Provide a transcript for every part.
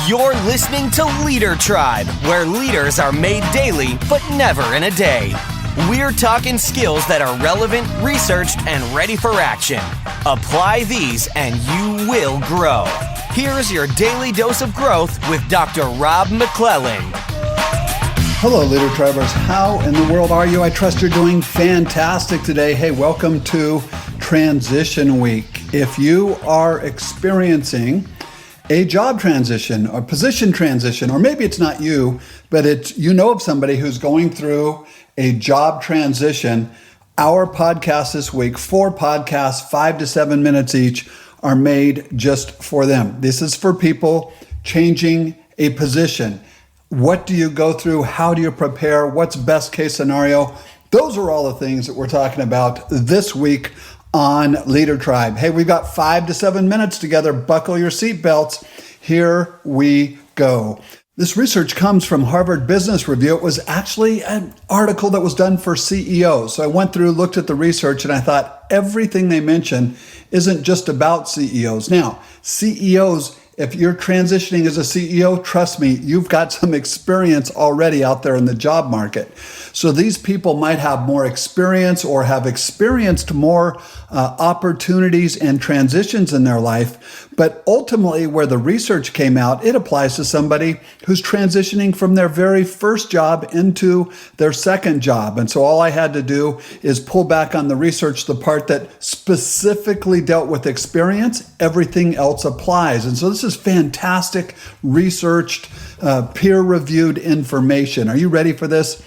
You're listening to Leader Tribe, where leaders are made daily, but never in a day. We're talking skills that are relevant, researched, and ready for action. Apply these and you will grow. Here's your daily dose of growth with Dr. Rob McClelland. Hello, Leader Tribers. How in the world are you? I trust you're doing fantastic today. Hey, welcome to Transition Week. If you are experiencing a job transition or position transition, or maybe it's not you, but you know of somebody who's going through a job transition, our podcast this week, 4 podcasts, 5 to 7 minutes each, are made just for them. This is for people changing a position. What do you go through? How do you prepare? What's best case scenario? Those are all the things that we're talking about this week on Leader Tribe. Hey, we've got 5 to 7 minutes together. Buckle your seatbelts. Here we go. This research comes from Harvard Business Review. It was actually an article that was done for CEOs. So I went through, looked at the research, and I thought everything they mention isn't just about CEOs. Now, CEOs, if you're transitioning as a CEO, trust me, you've got some experience already out there in the job market. So these people might have more experience or have experienced more opportunities and transitions in their life. But ultimately, where the research came out, it applies to somebody who's transitioning from their very first job into their second job. And so all I had to do is pull back on the research, the part that specifically dealt with experience. Everything else applies. And so this is fantastic, researched, peer-reviewed information. Are you ready for this?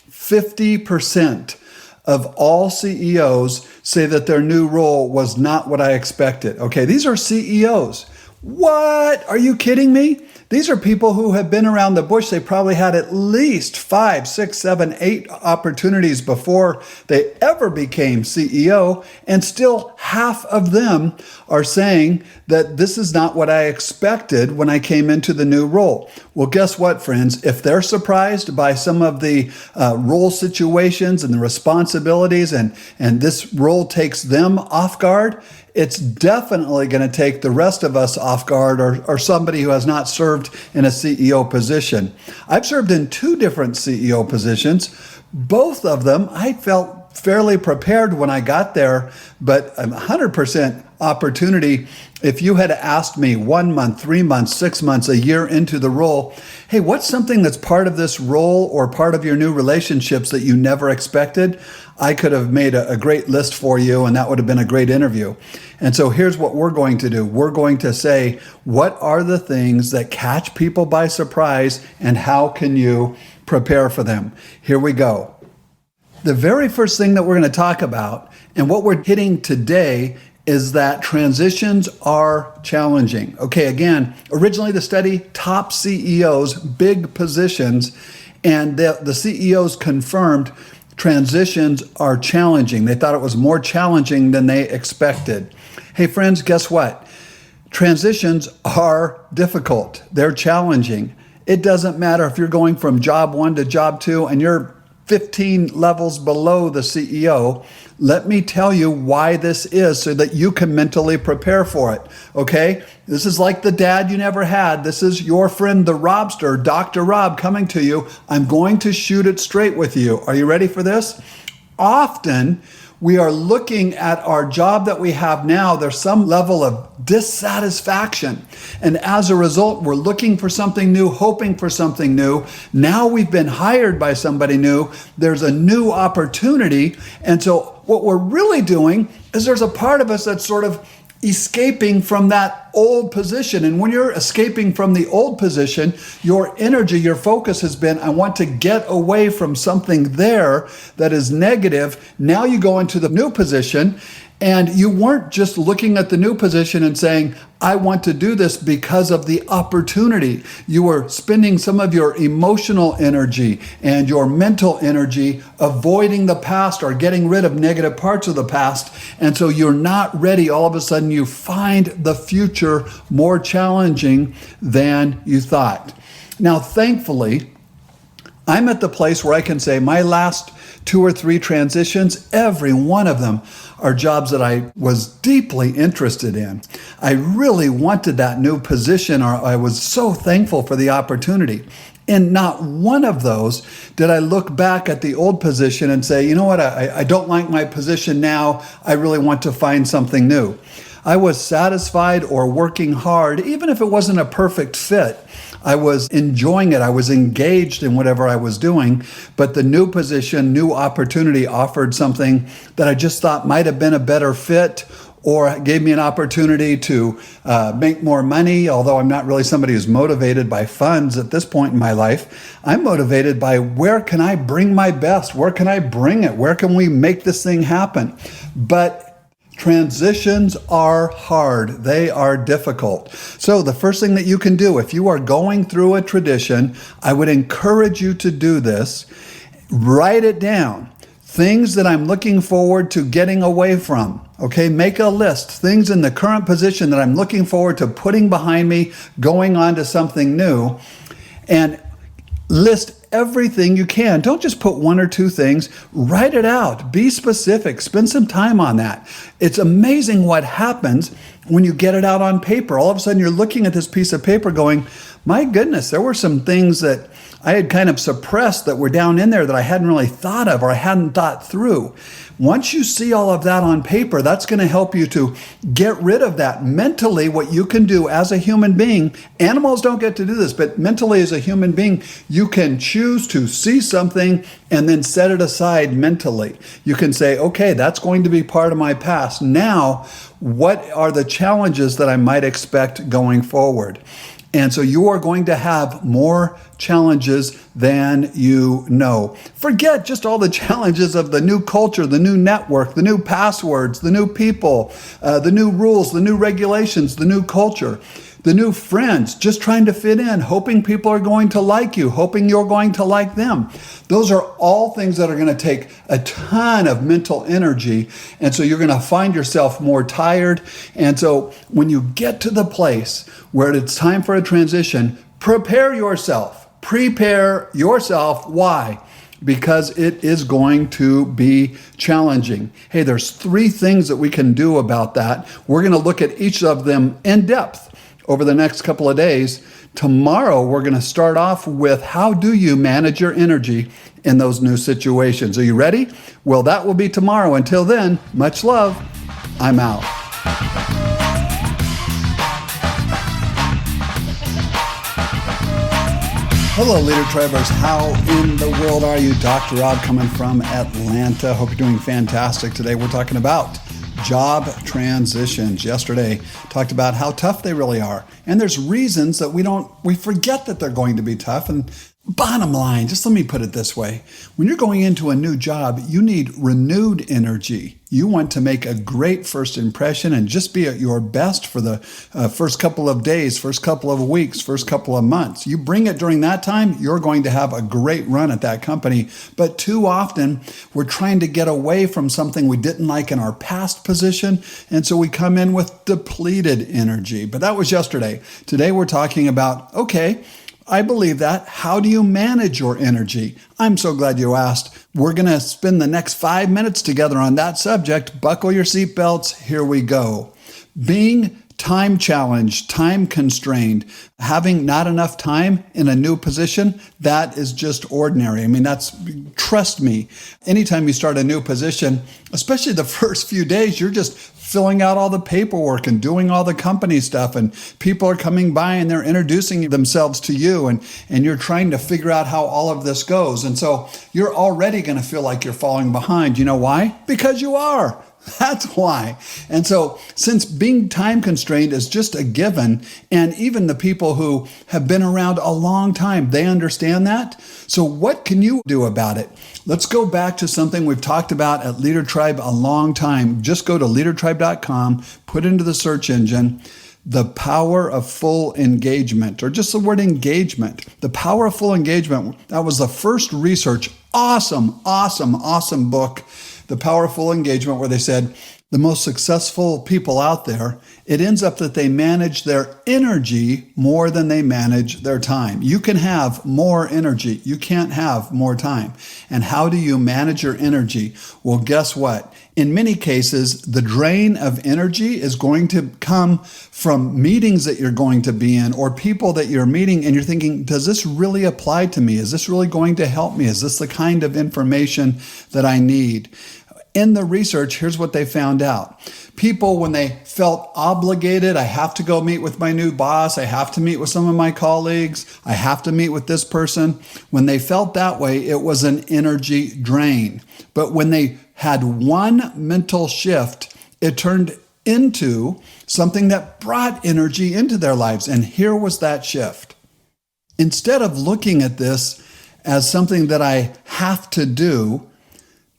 50% of all CEOs say that their new role was not what I expected. Okay, these are CEOs. What? Are you kidding me? These are people who have been around the bush. They probably had at least 5, 6, 7, 8 opportunities before they ever became CEO, and still half of them are saying that this is not what I expected when I came into the new role. Well, guess what, friends? If they're surprised by some of the role situations and the responsibilities, and this role takes them off guard, it's definitely going to take the rest of us off guard, or somebody who has not served in a CEO position. I've served in 2 different CEO positions. Both of them, I felt fairly prepared when I got there, but 100% opportunity. If you had asked me 1 month, 3 months, 6 months, a year into the role, hey, what's something that's part of this role or part of your new relationships that you never expected? I could have made a great list for you, and that would have been a great interview. And so here's what we're going to do. We're going to say, what are the things that catch people by surprise, and how can you prepare for them? Here we go. The very first thing that we're going to talk about, and what we're hitting today, is that transitions are challenging. Okay, again, originally the study, top CEOs, big positions, and the CEOs confirmed transitions are challenging. They thought it was more challenging than they expected. Hey friends, guess what? Transitions are difficult. They're challenging. It doesn't matter if you're going from job 1 to job 2 and you're 15 levels below the CEO. Let me tell you why this is so that you can mentally prepare for it, okay? This is like the dad you never had. This is your friend, the Robster, Dr. Rob, coming to you. I'm going to shoot it straight with you. Are you ready for this? Often, we are looking at our job that we have now. There's some level of dissatisfaction. And as a result, we're looking for something new, hoping for something new. Now we've been hired by somebody new. There's a new opportunity. And so what we're really doing is there's a part of us that's sort of escaping from that old position. And when you're escaping from the old position, your energy, your focus has been, I want to get away from something there that is negative. Now you go into the new position, and you weren't just looking at the new position and saying, I want to do this because of the opportunity. You were spending some of your emotional energy and your mental energy avoiding the past or getting rid of negative parts of the past. And so you're not ready. All of a sudden, you find the future more challenging than you thought. Now, thankfully, I'm at the place where I can say my last 2 or 3 transitions, every one of them are jobs that I was deeply interested in. I really wanted that new position, or I was so thankful for the opportunity. And not one of those did I look back at the old position and say, you know what, I don't like my position now. I really want to find something new. I was satisfied or working hard, even if it wasn't a perfect fit. I was enjoying it. I was engaged in whatever I was doing, but the new position, new opportunity offered something that I just thought might have been a better fit, or gave me an opportunity to make more money. Although I'm not really somebody who's motivated by funds at this point in my life, I'm motivated by where can I bring my best? Where can I bring it? Where can we make this thing happen? But transitions are hard. They are difficult. So the first thing that you can do, if you are going through a tradition, I would encourage you to do this. Write it down. Things that I'm looking forward to getting away from. Okay, make a list. Things in the current position that I'm looking forward to putting behind me, going on to something new, and list everything you can. Don't just put 1 or 2 things. Write it out. Be specific. Spend some time on that. It's amazing what happens when you get it out on paper. All of a sudden, you're looking at this piece of paper going, my goodness, there were some things that I had kind of suppressed that were down in there that I hadn't really thought of or I hadn't thought through. Once you see all of that on paper, that's going to help you to get rid of that. Mentally, what you can do as a human being, animals don't get to do this, but mentally as a human being, you can choose to see something and then set it aside mentally. You can say, okay, that's going to be part of my past. Now, what are the challenges that I might expect going forward? And so you are going to have more challenges than you know. Forget just all the challenges of the new culture, the new network, the new passwords, the new people, the new rules, the new regulations, the new culture, the new friends, just trying to fit in, hoping people are going to like you, hoping you're going to like them. Those are all things that are going to take a ton of mental energy. And so you're going to find yourself more tired. And so when you get to the place where it's time for a transition, prepare yourself. Prepare yourself. Why? Because it is going to be challenging. Hey, there's 3 things that we can do about that. We're going to look at each of them in depth over the next couple of days. Tomorrow, we're going to start off with how do you manage your energy in those new situations. Are you ready? Well, that will be tomorrow. Until then, much love. I'm out. Hello, Leader Tribers. How in the world are you? Dr. Rob coming from Atlanta. Hope you're doing fantastic today. We're talking about job transitions. Yesterday, talked about how tough they really are. And there's reasons that we forget that they're going to be tough. And bottom line, just let me put it this way. When you're going into a new job, you need renewed energy. You want to make a great first impression and just be at your best for the first couple of days, first couple of weeks, first couple of months. You bring it during that time, you're going to have a great run at that company. But too often, we're trying to get away from something we didn't like in our past position. And so we come in with depleted energy. But that was yesterday. Today, we're talking about, okay, I believe that. How do you manage your energy? I'm so glad you asked. We're going to spend the next 5 minutes together on that subject. Buckle your seatbelts. Here we go. Being time challenged, time constrained, having not enough time in a new position, that is just ordinary. I mean, trust me, anytime you start a new position, especially the first few days, you're just filling out all the paperwork and doing all the company stuff, and people are coming by and they're introducing themselves to you, and you're trying to figure out how all of this goes. And so you're already going to feel like you're falling behind. You know why? Because you are. That's why. And so since being time constrained is just a given, and even the people who have been around a long time, they understand that. So what can you do about it? Let's go back to something we've talked about at Leader Tribe a long time. Just go to leadertribe.com, put into the search engine, the power of full engagement, or just the word engagement. The power of full engagement. That was the first research. Awesome book. The Power of Full Engagement, where they said, the most successful people out there, it ends up that they manage their energy more than they manage their time. You can have more energy. You can't have more time. And how do you manage your energy? Well, guess what? In many cases, the drain of energy is going to come from meetings that you're going to be in or people that you're meeting and you're thinking, does this really apply to me? Is this really going to help me? Is this the kind of information that I need? In the research, here's what they found out. People, when they felt obligated, I have to go meet with my new boss, I have to meet with some of my colleagues, I have to meet with this person. When they felt that way, it was an energy drain. But when they had one mental shift, it turned into something that brought energy into their lives. And here was that shift. Instead of looking at this as something that I have to do,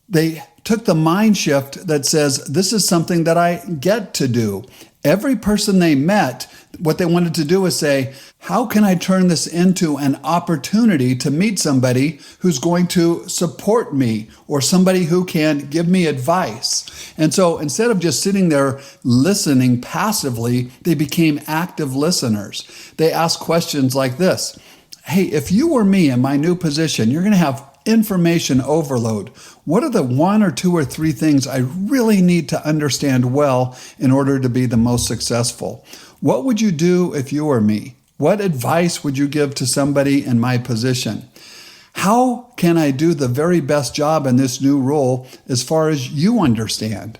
they took the mind shift that says, this is something that I get to do. Every person they met, what they wanted to do was say, how can I turn this into an opportunity to meet somebody who's going to support me or somebody who can give me advice? And so instead of just sitting there listening passively, they became active listeners. They asked questions like this. Hey, if you were me in my new position, you're going to have information overload. What are the 1 or 2 or 3 things I really need to understand well in order to be the most successful? What would you do if you were me? What advice would you give to somebody in my position? How can I do the very best job in this new role as far as you understand?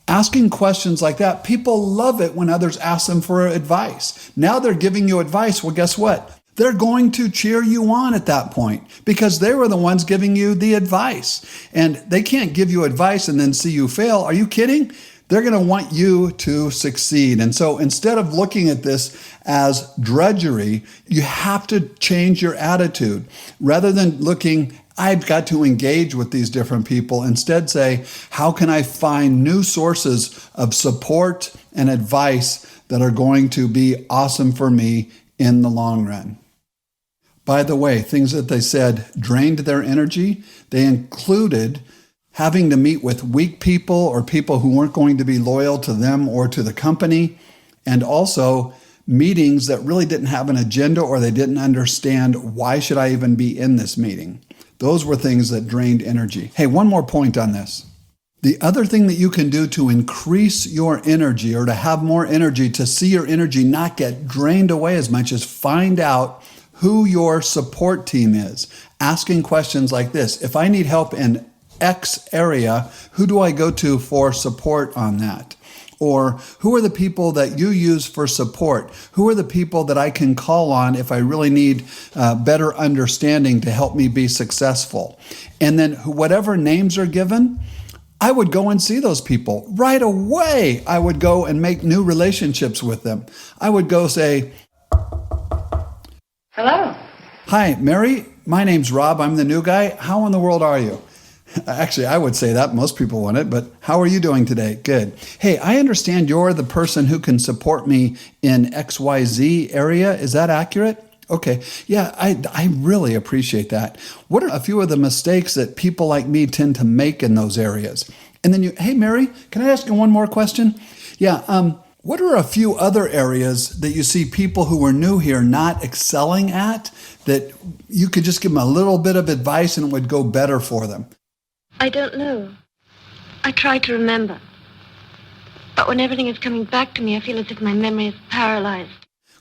Asking questions like that, people love it when others ask them for advice. Now they're giving you advice. Well, guess what? They're going to cheer you on at that point because they were the ones giving you the advice. And they can't give you advice and then see you fail. Are you kidding? They're going to want you to succeed. And so instead of looking at this as drudgery, you have to change your attitude. Rather than looking, I've got to engage with these different people, instead say, how can I find new sources of support and advice that are going to be awesome for me in the long run? By the way, things that they said drained their energy, they included having to meet with weak people or people who weren't going to be loyal to them or to the company, and also meetings that really didn't have an agenda or they didn't understand why should I even be in this meeting. Those were things that drained energy. Hey, one more point on this. The other thing that you can do to increase your energy or to have more energy, to see your energy not get drained away as much, is find out who your support team is. Asking questions like this. If I need help in X area, who do I go to for support on that? Or who are the people that you use for support? Who are the people that I can call on if I really need better understanding to help me be successful? And then whatever names are given, I would go and see those people right away. I would go and make new relationships with them. I would go say, hello. Hi, Mary. My name's Rob. I'm the new guy. How in the world are you? Actually, I would say that. Most people want it, but how are you doing today? Good. Hey, I understand you're the person who can support me in XYZ area. Is that accurate? Okay. Yeah, I really appreciate that. What are a few of the mistakes that people like me tend to make in those areas? And then hey, Mary, can I ask you one more question? Yeah. What are a few other areas that you see people who are new here not excelling at that you could just give them a little bit of advice and it would go better for them? I don't know. I try to remember. But when everything is coming back to me, I feel as if my memory is paralyzed.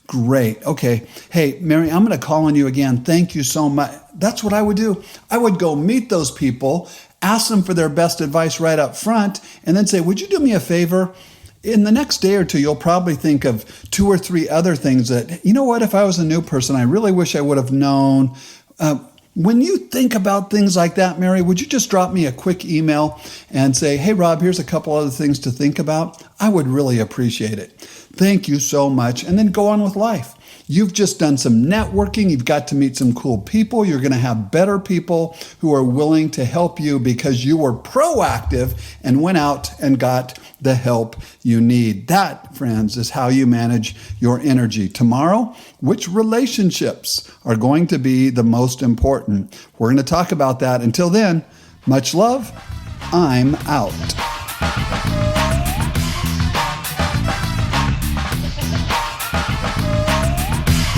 Great. Okay. Hey, Mary, I'm going to call on you again. Thank you so much. That's what I would do. I would go meet those people, ask them for their best advice right up front, and then say, would you do me a favor? In the next day or two, you'll probably think of 2 or 3 other things that, you know what, if I was a new person, I really wish I would have known. When you think about things like that, Mary, would you just drop me a quick email and say, hey, Rob, here's a couple other things to think about? I would really appreciate it. Thank you so much. And then go on with life. You've just done some networking. You've got to meet some cool people. You're going to have better people who are willing to help you because you were proactive and went out and got the help you need. That, friends, is how you manage your energy. Tomorrow, which relationships are going to be the most important? We're going to talk about that. Until then, much love. I'm out.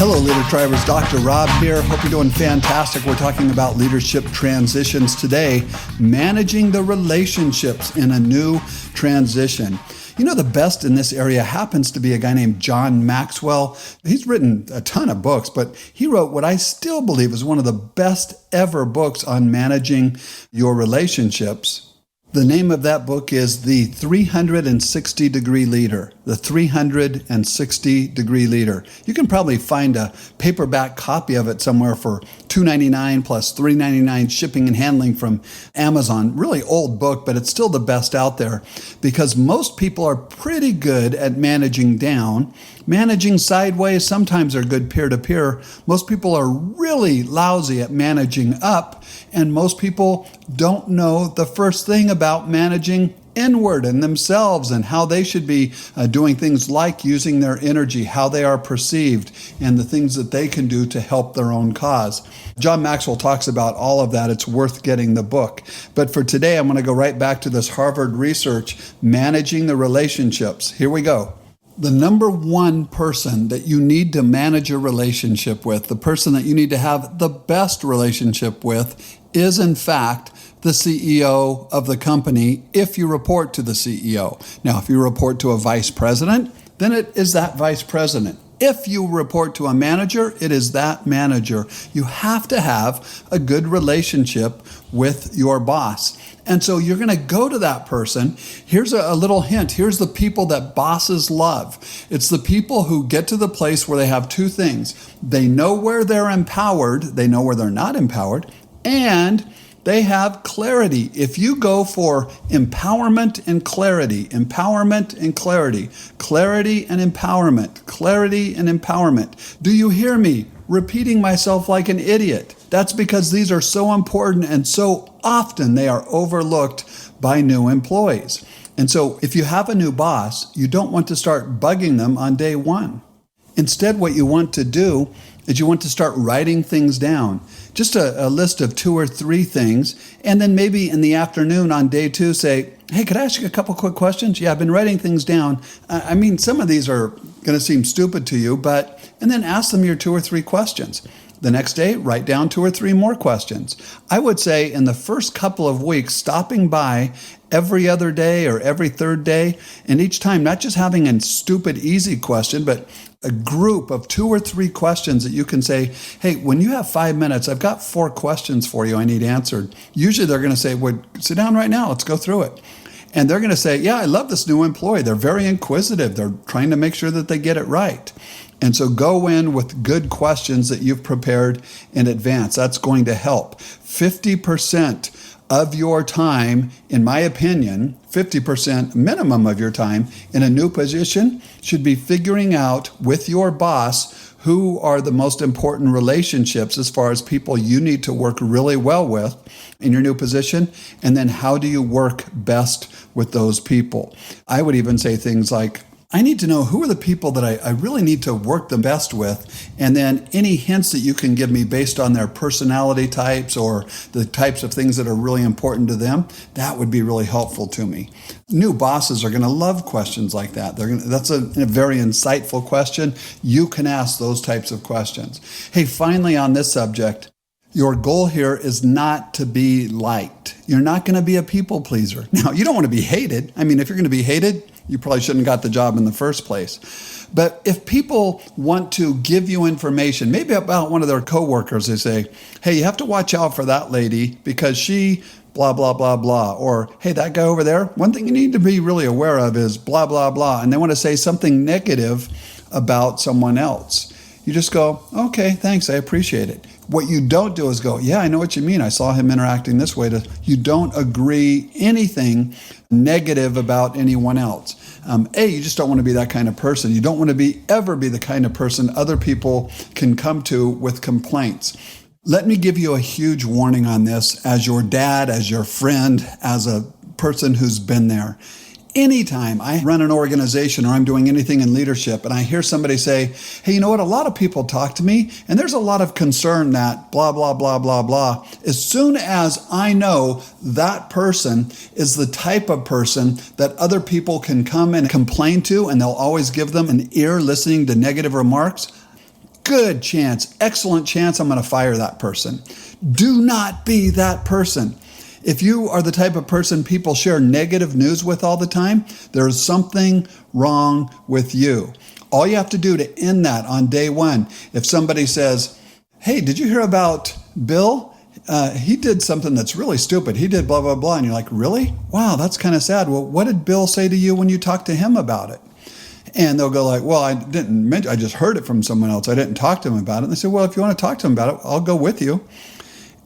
Hello, Leader Tribers. Dr. Rob here. Hope you're doing fantastic. We're talking about leadership transitions today, managing the relationships in a new transition. You know, the best in this area happens to be a guy named John Maxwell. He's written a ton of books, but he wrote what I still believe is one of the best ever books on managing your relationships. The name of that book is The 360 Degree Leader. The 360 Degree Leader. You can probably find a paperback copy of it somewhere for $2.99 plus $3.99 shipping and handling from Amazon. Really old book, but it's still the best out there because most people are pretty good at managing down. Managing sideways, sometimes they're good peer-to-peer. Most people are really lousy at managing up, and most people don't know the first thing about managing inward and themselves and how they should be doing things like using their energy, how they are perceived, and the things that they can do to help their own cause. John Maxwell talks about all of that. It's worth getting the book. But for today, I'm going to go right back to this Harvard research, Managing the Relationships. Here we go. The number one person that you need to manage a relationship with, the person that you need to have the best relationship with, is in fact the CEO of the company if you report to the CEO. Now, if you report to a vice president, then it is that vice president. If you report to a manager, it is that manager. You have to have a good relationship with your boss. And so you're going to go to that person. Here's a little hint. Here's the people that bosses love. It's the people who get to the place where they have two things. They know where they're empowered. They know where they're not empowered. And they have clarity. If you go for empowerment and clarity, clarity and empowerment, clarity and empowerment. Do you hear me repeating myself like an idiot? That's because these are so important and so often they are overlooked by new employees. And so if you have a new boss, you don't want to start bugging them on day one. Instead, what you want to do is you want to start writing things down. Just a list of 2 or 3 things. And then maybe in the afternoon on day 2, say, hey, could I ask you a couple quick questions? Yeah, I've been writing things down. I mean, some of these are going to seem stupid to you, and then ask them your 2 or 3 questions. The next day, write down 2 or 3 more questions. I would say in the first couple of weeks, stopping by every other day or every third day, and each time not just having a stupid, easy question, but a group of 2 or 3 questions that you can say, hey, when you have 5 minutes, I've got 4 questions for you I need answered. Usually they're going to say, well, sit down right now, let's go through it. And they're going to say, yeah, I love this new employee. They're very inquisitive. They're trying to make sure that they get it right. And so go in with good questions that you've prepared in advance. That's going to help. 50% of your time, in my opinion, 50% minimum of your time in a new position should be figuring out with your boss who are the most important relationships as far as people you need to work really well with in your new position, and then how do you work best with those people. I would even say things like, I need to know who are the people that I really need to work the best with, and then any hints that you can give me based on their personality types or the types of things that are really important to them, that would be really helpful to me. New bosses are going to love questions like that. That's a very insightful question. You can ask those types of questions. Hey, finally on this subject, your goal here is not to be liked. You're not going to be a people pleaser. Now, you don't want to be hated. I mean, if you're going to be hated, you probably shouldn't have got the job in the first place. But if people want to give you information, maybe about one of their coworkers, they say, hey, you have to watch out for that lady because she blah, blah, blah, blah. Or, hey, that guy over there, one thing you need to be really aware of is blah, blah, blah. And they want to say something negative about someone else. You just go, okay, thanks, I appreciate it. What you don't do is go, yeah, I know what you mean. I saw him interacting this way. You don't agree anything negative about anyone else. You just don't want to be that kind of person. You don't want to ever be the kind of person other people can come to with complaints. Let me give you a huge warning on this as your dad, as your friend, as a person who's been there. Anytime I run an organization or I'm doing anything in leadership and I hear somebody say, hey, you know what? A lot of people talk to me and there's a lot of concern that blah, blah, blah, blah, blah. As soon as I know that person is the type of person that other people can come and complain to and they'll always give them an ear listening to negative remarks, good chance, excellent chance I'm going to fire that person. Do not be that person. If you are the type of person people share negative news with all the time, there's something wrong with you. All you have to do to end that on day one, if somebody says, hey, did you hear about Bill? He did something that's really stupid. He did blah, blah, blah. And you're like, really? Wow, that's kind of sad. Well, what did Bill say to you when you talked to him about it? And they'll go like, well, I just heard it from someone else. I didn't talk to him about it. And they say, well, if you want to talk to him about it, I'll go with you.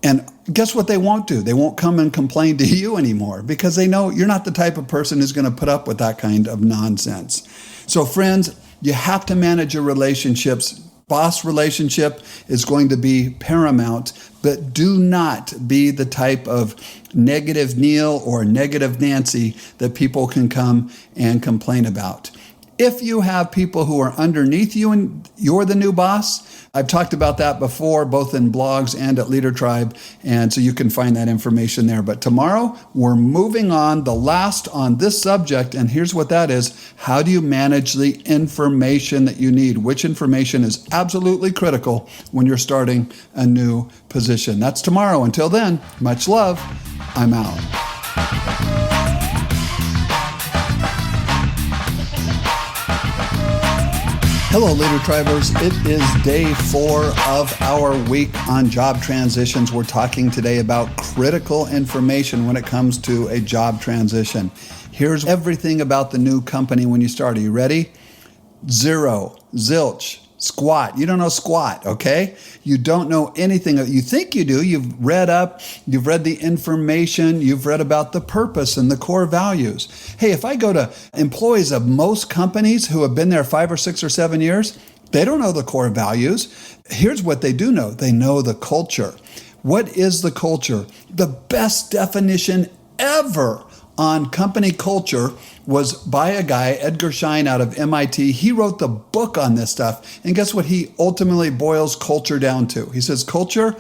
And guess what they won't do? They won't come and complain to you anymore because they know you're not the type of person who's going to put up with that kind of nonsense. So friends, you have to manage your relationships. Boss relationship is going to be paramount, but do not be the type of negative Neil or negative Nancy that people can come and complain about. If you have people who are underneath you and you're the new boss, I've talked about that before, both in blogs and at Leader Tribe, and so you can find that information there. But tomorrow, we're moving on, the last on this subject, and here's what that is. How do you manage the information that you need? Which information is absolutely critical when you're starting a new position? That's tomorrow. Until then, much love. I'm out. Hello, Leader Tribers. It is day 4 of our week on job transitions. We're talking today about critical information when it comes to a job transition. Here's everything about the new company when you start. Are you ready? Zero, zilch, squat. You don't know squat, okay? You don't know anything. You think you do. You've read up, you've read the information, you've read about the purpose and the core values. Hey, if I go to employees of most companies who have been there 5 or 6 or 7 years, they don't know the core values. Here's what they do know. They know the culture. What is the culture? The best definition ever on company culture was by a guy, Edgar Schein out of MIT. He wrote the book on this stuff. And guess what he ultimately boils culture down to? He says, culture,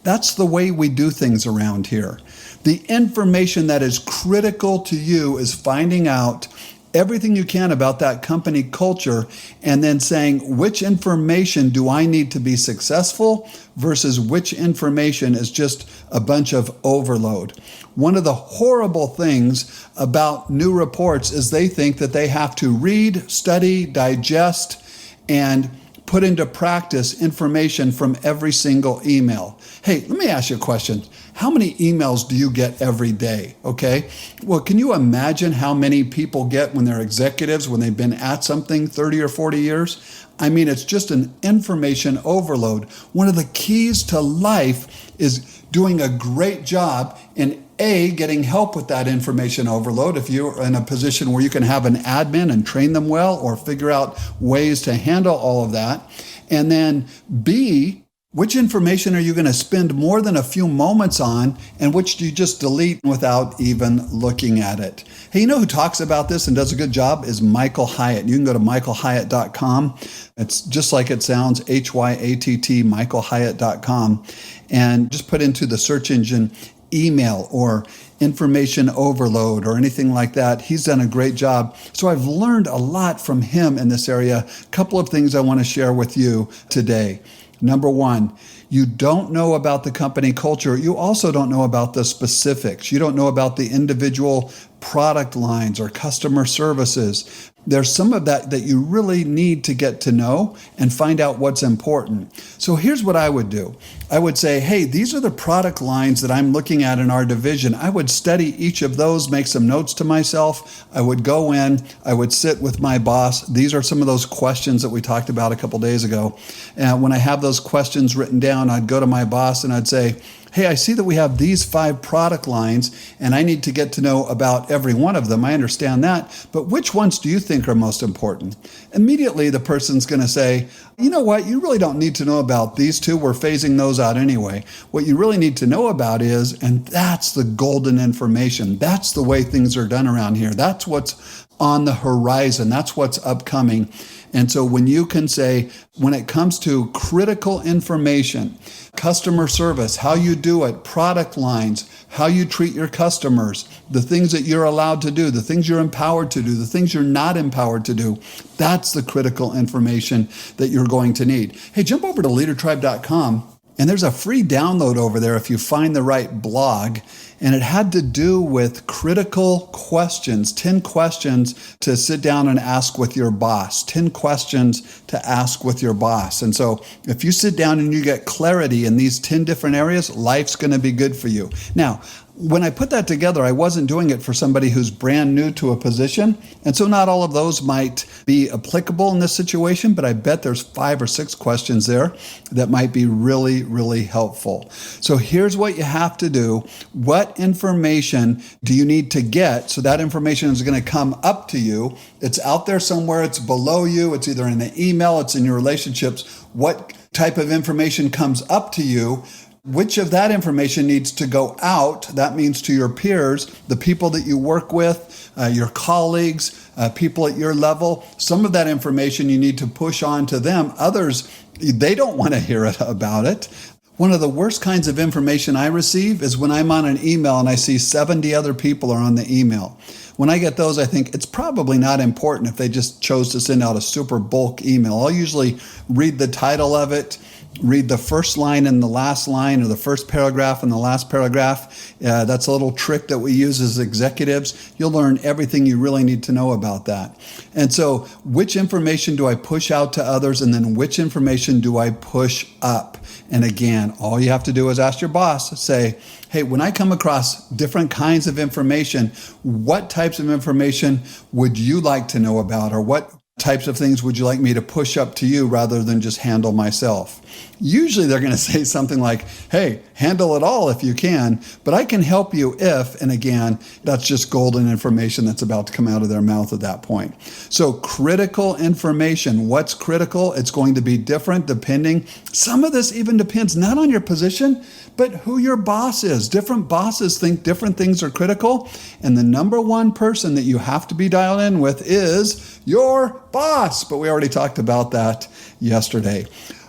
that's the way we do things around here. The information that is critical to you is finding out everything you can about that company culture and then saying, which information do I need to be successful versus which information is just a bunch of overload. One of the horrible things about new reports is they think that they have to read, study, digest, and put into practice information from every single email. Hey, let me ask you a question. How many emails do you get every day? Okay. Well, can you imagine how many people get when they're executives, when they've been at something 30 or 40 years? I mean, it's just an information overload. One of the keys to life is doing a great job in getting help with that information overload. If you're in a position where you can have an admin and train them well or figure out ways to handle all of that. And then B, which information are you going to spend more than a few moments on and which do you just delete without even looking at it? Hey, you know who talks about this and does a good job is Michael Hyatt. You can go to michaelhyatt.com. It's just like it sounds, HYATT, michaelhyatt.com, and just put into the search engine email or information overload or anything like that. He's done a great job. So I've learned a lot from him in this area. A couple of things I want to share with you today. Number one, you don't know about the company culture. You also don't know about the specifics. You don't know about the individual product lines or customer services. There's some of that you really need to get to know and find out what's important. So here's what I would do. I would say, hey, these are the product lines that I'm looking at in our division. I would study each of those, make some notes to myself. I would go in, I would sit with my boss. These are some of those questions that we talked about a couple days ago. And when I have those questions written down, I'd go to my boss and I'd say, hey, I see that we have these 5 product lines and I need to get to know about every one of them. I understand that, but which ones do you think are most important? Immediately, the person's going to say, you know what? You really don't need to know about these 2. We're phasing those out anyway. What you really need to know about is, and that's the golden information. That's the way things are done around here. That's what's on the horizon. That's what's upcoming. And so when you can say, when it comes to critical information, customer service, how you do it, product lines, how you treat your customers, the things that you're allowed to do, the things you're empowered to do, the things you're not empowered to do, that's the critical information that you're going to need. Hey, jump over to leadertribe.com. And there's a free download over there if you find the right blog. And it had to do with critical questions, 10 questions to sit down and ask with your boss, 10 questions to ask with your boss. And so if you sit down and you get clarity in these 10 different areas, life's going to be good for you. Now, when I put that together, I wasn't doing it for somebody who's brand new to a position. And so not all of those might be applicable in this situation, but I bet there's 5 or 6 questions there that might be really, really helpful. So here's what you have to do. What information do you need to get? So that information is going to come up to you. It's out there somewhere. It's below you. It's either in an email. It's in your relationships. What type of information comes up to you? Which of that information needs to go out? That means to your peers, the people that you work with, your colleagues, people at your level. Some of that information you need to push on to them. Others, they don't want to hear about it. One of the worst kinds of information I receive is when I'm on an email and I see 70 other people are on the email. When I get those, I think it's probably not important if they just chose to send out a super bulk email. I'll usually read the title of it, read the first line and the last line, or the first paragraph and the last paragraph. That's a little trick that we use as executives. You'll learn everything you really need to know about that. And so which information do I push out to others, and then which information do I push up? And again, all you have to do is ask your boss, say, hey, when I come across different kinds of information, what types of information would you like to know about, or what types of things would you like me to push up to you rather than just handle myself? Usually they're going to say something like, hey, handle it all if you can, but I can help you if, and again, that's just golden information that's about to come out of their mouth at that point. So critical information, what's critical? It's going to be different depending. Some of this even depends not on your position, but who your boss is. Different bosses think different things are critical. And the number one person that you have to be dialed in with is your boss. But we already talked about that yesterday.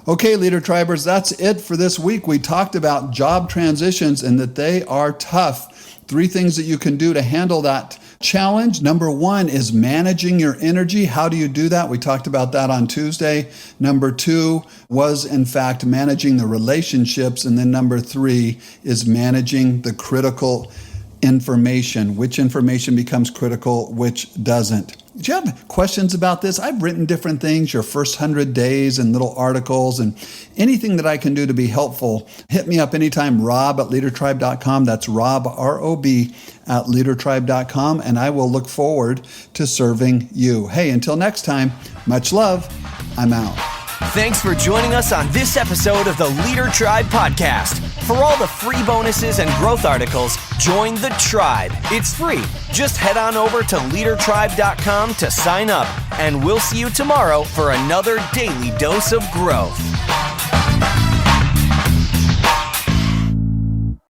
Okay, Leader Tribers, that's it for this week. We talked about job transitions and that they are tough. 3 things that you can do to handle that challenge. Number 1 is managing your energy. How do you do that? We talked about that on Tuesday. Number 2 was, in fact, managing the relationships. And then number 3 is managing the critical information. Which information becomes critical, which doesn't. Do you have questions about this? I've written different things, your first 100 days and little articles, and anything that I can do to be helpful. Hit me up anytime, rob@leadertribe.com. That's Rob, R-O-B, at leadertribe.com, and I will look forward to serving you. Hey, until next time, much love. I'm out. Thanks for joining us on this episode of the Leader Tribe Podcast. For all the free bonuses and growth articles, join the tribe. It's free. Just head on over to leadertribe.com to sign up, and we'll see you tomorrow for another daily dose of growth.